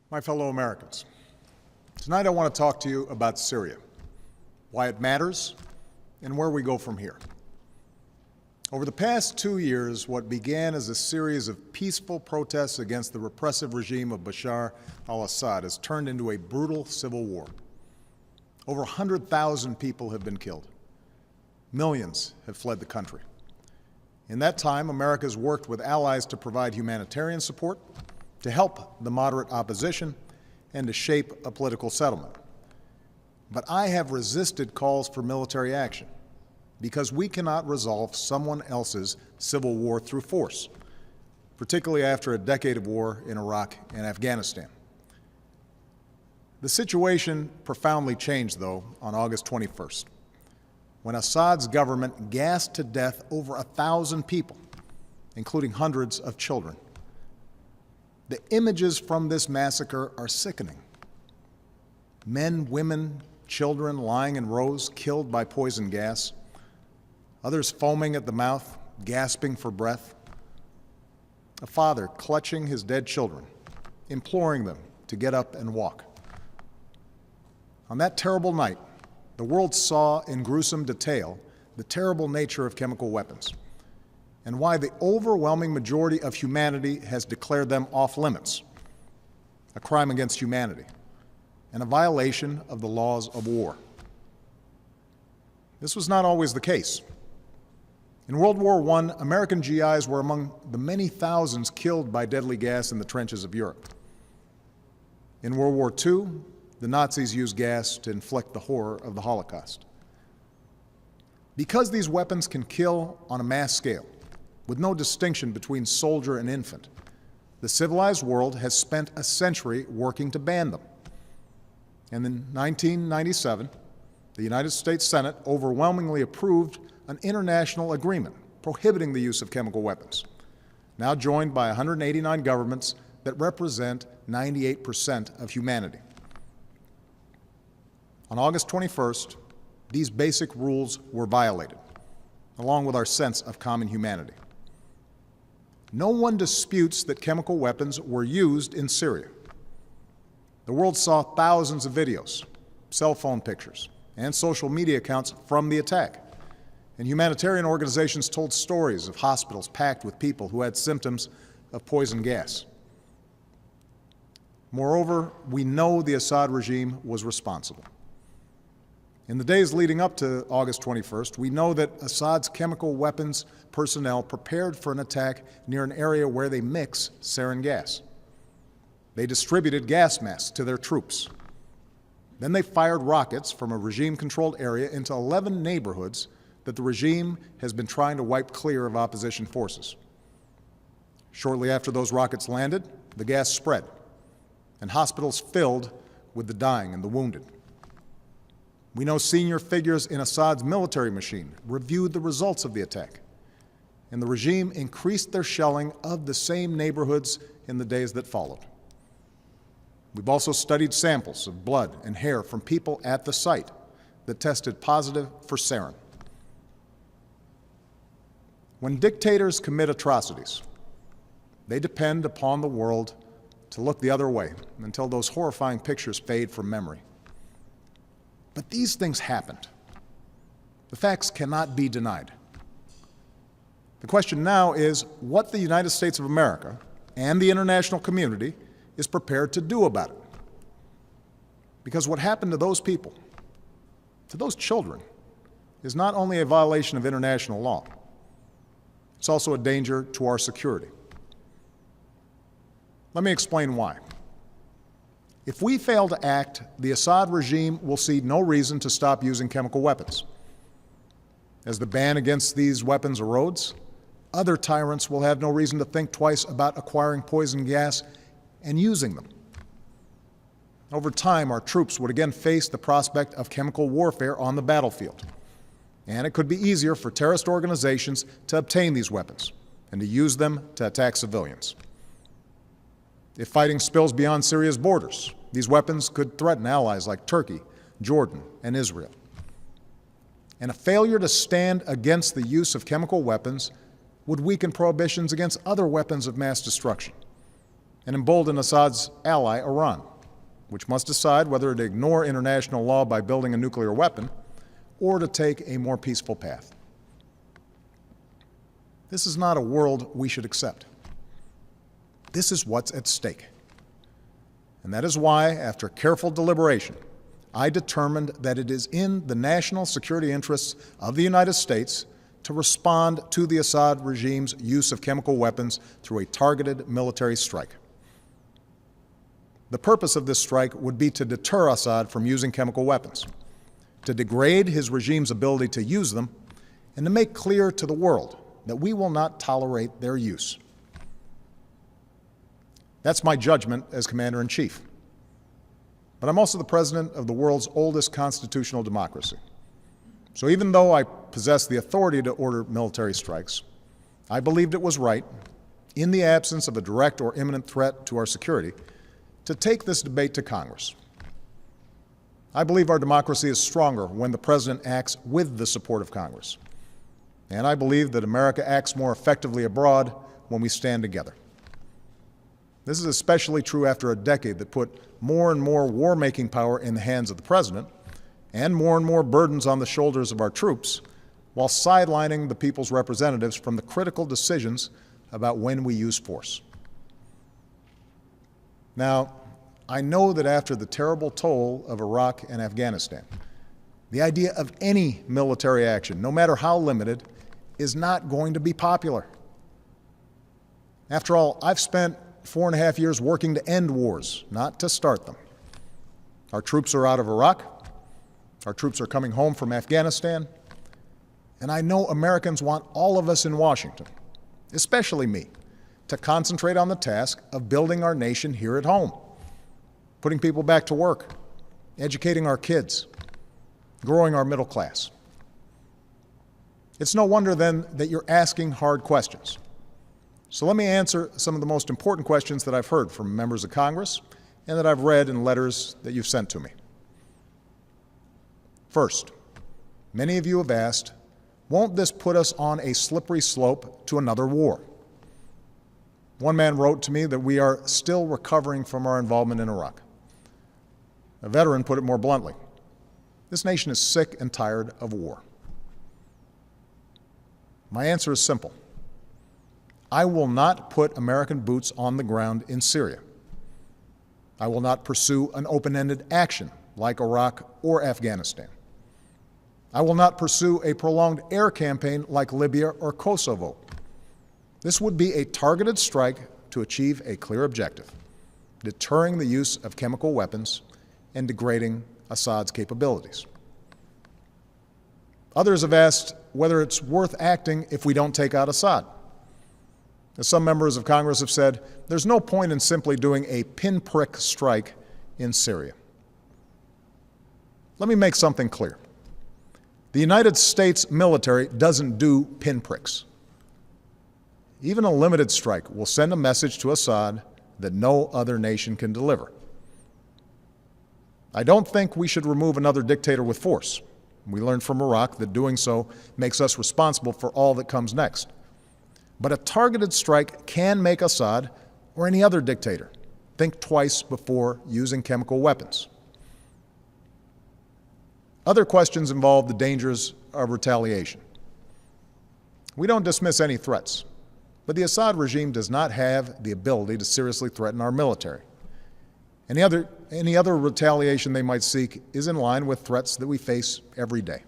My fellow Americans, tonight I want to talk to you about Syria, why it matters, and where we go from here. Over the past 2 years, what began as a series of peaceful protests against the repressive regime of Bashar al-Assad has turned into a brutal civil war. Over 100,000 people have been killed. Millions have fled the country. In that time, America has worked with allies to provide humanitarian support, to help the moderate opposition, and to shape a political settlement. But I have resisted calls for military action because we cannot resolve someone else's civil war through force, particularly after a decade of war in Iraq and Afghanistan. The situation profoundly changed, though, on August 21st, when Assad's government gassed to death over 1,000 people, including hundreds of children. The images from this massacre are sickening. Men, women, children lying in rows, killed by poison gas, others foaming at the mouth, gasping for breath. A father clutching his dead children, imploring them to get up and walk. On that terrible night, the world saw in gruesome detail the terrible nature of chemical weapons and why the overwhelming majority of humanity has declared them off limits, a crime against humanity, and a violation of the laws of war. This was not always the case. In World War I, American GIs were among the many thousands killed by deadly gas in the trenches of Europe. In World War II, the Nazis used gas to inflict the horror of the Holocaust. Because these weapons can kill on a mass scale, with no distinction between soldier and infant, the civilized world has spent a century working to ban them. And in 1997, the United States Senate overwhelmingly approved an international agreement prohibiting the use of chemical weapons, now joined by 189 governments that represent 98% of humanity. On August 21st, these basic rules were violated, along with our sense of common humanity. No one disputes that chemical weapons were used in Syria. The world saw thousands of videos, cell phone pictures, and social media accounts from the attack. And humanitarian organizations told stories of hospitals packed with people who had symptoms of poison gas. Moreover, we know the Assad regime was responsible. In the days leading up to August 21st, we know that Assad's chemical weapons personnel prepared for an attack near an area where they mix sarin gas. They distributed gas masks to their troops. Then they fired rockets from a regime-controlled area into 11 neighborhoods that the regime has been trying to wipe clear of opposition forces. Shortly after those rockets landed, the gas spread, and hospitals filled with the dying and the wounded. We know senior figures in Assad's military machine reviewed the results of the attack, and the regime increased their shelling of the same neighborhoods in the days that followed. We've also studied samples of blood and hair from people at the site that tested positive for sarin. When dictators commit atrocities, they depend upon the world to look the other way until those horrifying pictures fade from memory. But these things happened. The facts cannot be denied. The question now is what the United States of America and the international community is prepared to do about it. Because what happened to those people, to those children, is not only a violation of international law, it's also a danger to our security. Let me explain why. If we fail to act, the Assad regime will see no reason to stop using chemical weapons. As the ban against these weapons erodes, other tyrants will have no reason to think twice about acquiring poison gas and using them. Over time, our troops would again face the prospect of chemical warfare on the battlefield, and it could be easier for terrorist organizations to obtain these weapons and to use them to attack civilians. If fighting spills beyond Syria's borders, these weapons could threaten allies like Turkey, Jordan, and Israel. And a failure to stand against the use of chemical weapons would weaken prohibitions against other weapons of mass destruction and embolden Assad's ally, Iran, which must decide whether to ignore international law by building a nuclear weapon or to take a more peaceful path. This is not a world we should accept. This is what's at stake. And that is why, after careful deliberation, I determined that it is in the national security interests of the United States to respond to the Assad regime's use of chemical weapons through a targeted military strike. The purpose of this strike would be to deter Assad from using chemical weapons, to degrade his regime's ability to use them, and to make clear to the world that we will not tolerate their use. That's my judgment as Commander-in-Chief. But I'm also the President of the world's oldest constitutional democracy. So even though I possess the authority to order military strikes, I believed it was right, in the absence of a direct or imminent threat to our security, to take this debate to Congress. I believe our democracy is stronger when the President acts with the support of Congress. And I believe that America acts more effectively abroad when we stand together. This is especially true after a decade that put more and more war-making power in the hands of the President and more burdens on the shoulders of our troops, while sidelining the people's representatives from the critical decisions about when we use force. Now, I know that after the terrible toll of Iraq and Afghanistan, the idea of any military action, no matter how limited, is not going to be popular. After all, I've spent 4.5 years working to end wars, not to start them. Our troops are out of Iraq. Our troops are coming home from Afghanistan. And I know Americans want all of us in Washington, especially me, to concentrate on the task of building our nation here at home, putting people back to work, educating our kids, growing our middle class. It's no wonder then that you're asking hard questions. So let me answer some of the most important questions that I've heard from members of Congress and that I've read in letters that you've sent to me. First, many of you have asked, won't this put us on a slippery slope to another war? One man wrote to me that we are still recovering from our involvement in Iraq. A veteran put it more bluntly. This nation is sick and tired of war. My answer is simple. I will not put American boots on the ground in Syria. I will not pursue an open-ended action like Iraq or Afghanistan. I will not pursue a prolonged air campaign like Libya or Kosovo. This would be a targeted strike to achieve a clear objective, deterring the use of chemical weapons and degrading Assad's capabilities. Others have asked whether it's worth acting if we don't take out Assad. As some members of Congress have said, there's no point in simply doing a pinprick strike in Syria. Let me make something clear. The United States military doesn't do pinpricks. Even a limited strike will send a message to Assad that no other nation can deliver. I don't think we should remove another dictator with force. We learned from Iraq that doing so makes us responsible for all that comes next. But a targeted strike can make Assad, or any other dictator, think twice before using chemical weapons. Other questions involve the dangers of retaliation. We don't dismiss any threats, but the Assad regime does not have the ability to seriously threaten our military. Any other retaliation they might seek is in line with threats that we face every day.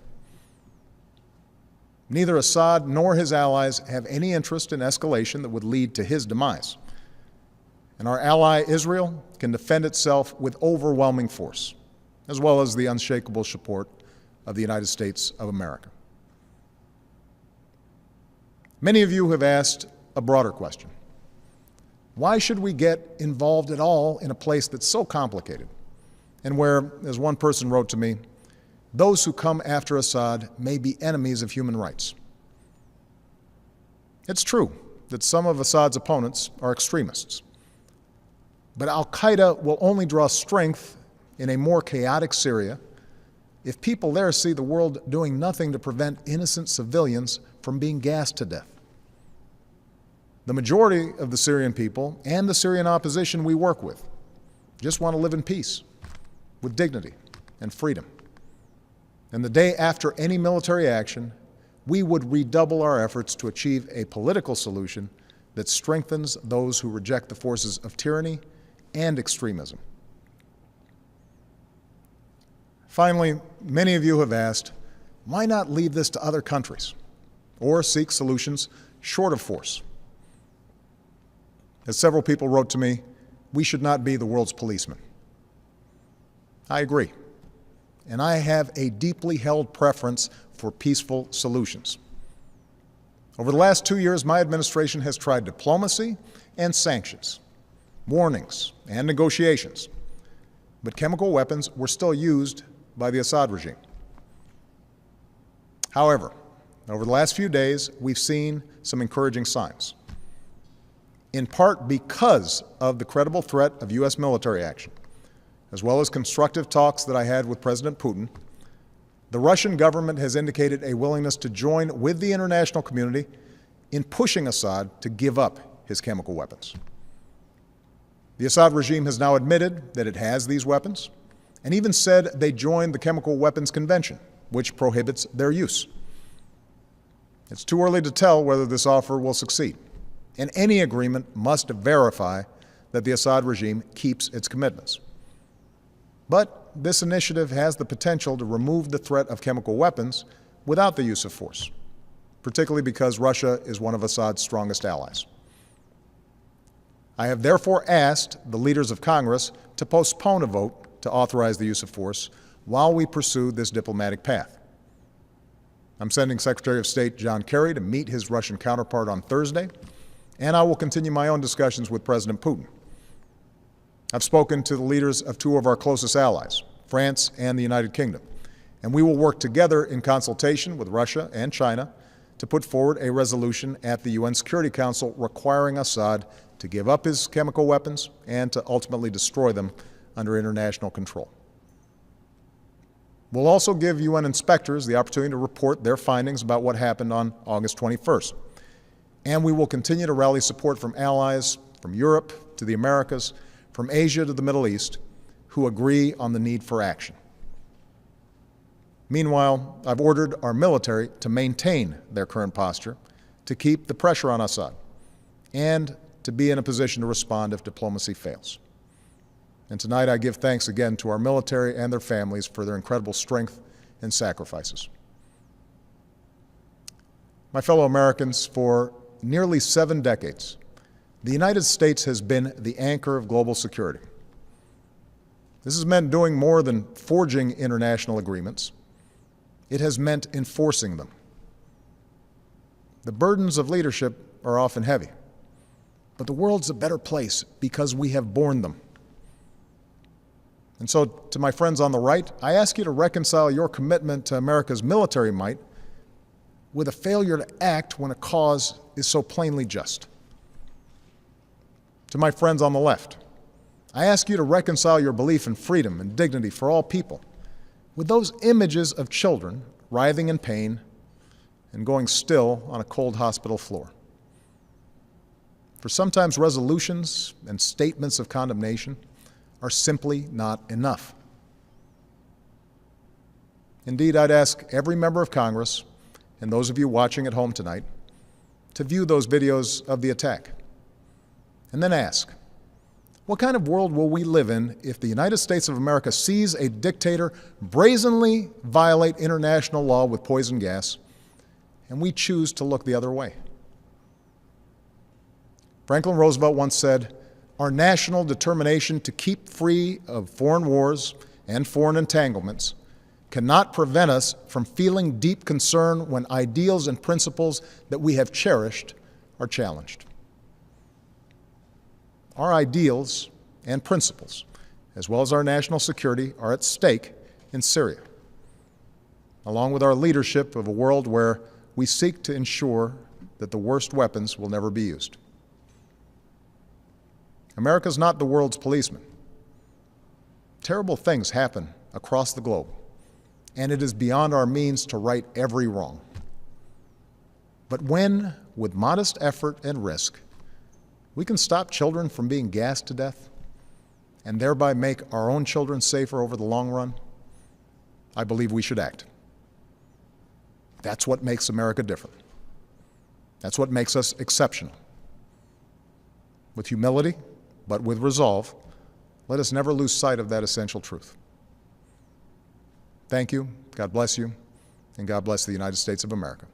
Neither Assad nor his allies have any interest in escalation that would lead to his demise. And our ally Israel can defend itself with overwhelming force, as well as the unshakable support of the United States of America. Many of you have asked a broader question. Why should we get involved at all in a place that's so complicated and where, as one person wrote to me, those who come after Assad may be enemies of human rights? It's true that some of Assad's opponents are extremists, but al-Qaeda will only draw strength in a more chaotic Syria if people there see the world doing nothing to prevent innocent civilians from being gassed to death. The majority of the Syrian people and the Syrian opposition we work with just want to live in peace, with dignity and freedom. And the day after any military action, we would redouble our efforts to achieve a political solution that strengthens those who reject the forces of tyranny and extremism. Finally, many of you have asked, why not leave this to other countries or seek solutions short of force? As several people wrote to me, we should not be the world's policeman. I agree, and I have a deeply held preference for peaceful solutions. Over the last 2 years, my administration has tried diplomacy and sanctions, warnings and negotiations, but chemical weapons were still used by the Assad regime. However, over the last few days, we've seen some encouraging signs. In part because of the credible threat of U.S. military action, as well as constructive talks that I had with President Putin, the Russian government has indicated a willingness to join with the international community in pushing Assad to give up his chemical weapons. The Assad regime has now admitted that it has these weapons, and even said they joined the Chemical Weapons Convention, which prohibits their use. It's too early to tell whether this offer will succeed, and any agreement must verify that the Assad regime keeps its commitments. But this initiative has the potential to remove the threat of chemical weapons without the use of force, particularly because Russia is one of Assad's strongest allies. I have therefore asked the leaders of Congress to postpone a vote to authorize the use of force while we pursue this diplomatic path. I'm sending Secretary of State John Kerry to meet his Russian counterpart on Thursday, and I will continue my own discussions with President Putin. I've spoken to the leaders of two of our closest allies, France and the United Kingdom, and we will work together in consultation with Russia and China to put forward a resolution at the UN Security Council requiring Assad to give up his chemical weapons and to ultimately destroy them under international control. We'll also give UN inspectors the opportunity to report their findings about what happened on August 21st. And we will continue to rally support from allies from Europe to the Americas, from Asia to the Middle East, who agree on the need for action. Meanwhile, I've ordered our military to maintain their current posture, to keep the pressure on Assad, and to be in a position to respond if diplomacy fails. And tonight I give thanks again to our military and their families for their incredible strength and sacrifices. My fellow Americans, for nearly 7 decades, the United States has been the anchor of global security. This has meant doing more than forging international agreements. It has meant enforcing them. The burdens of leadership are often heavy, but the world's a better place because we have borne them. And so, to my friends on the right, I ask you to reconcile your commitment to America's military might with a failure to act when a cause is so plainly just. To my friends on the left, I ask you to reconcile your belief in freedom and dignity for all people with those images of children writhing in pain and going still on a cold hospital floor. For sometimes resolutions and statements of condemnation are simply not enough. Indeed, I'd ask every member of Congress and those of you watching at home tonight to view those videos of the attack and then ask, what kind of world will we live in if the United States of America sees a dictator brazenly violate international law with poison gas and we choose to look the other way? Franklin Roosevelt once said, "Our national determination to keep free of foreign wars and foreign entanglements cannot prevent us from feeling deep concern when ideals and principles that we have cherished are challenged." Our ideals and principles, as well as our national security, are at stake in Syria, along with our leadership of a world where we seek to ensure that the worst weapons will never be used. America's not the world's policeman. Terrible things happen across the globe, and it is beyond our means to right every wrong. But when, with modest effort and risk, we can stop children from being gassed to death and thereby make our own children safer over the long run, I believe we should act. That's what makes America different. That's what makes us exceptional. With humility, but with resolve, let us never lose sight of that essential truth. Thank you, God bless you, and God bless the United States of America.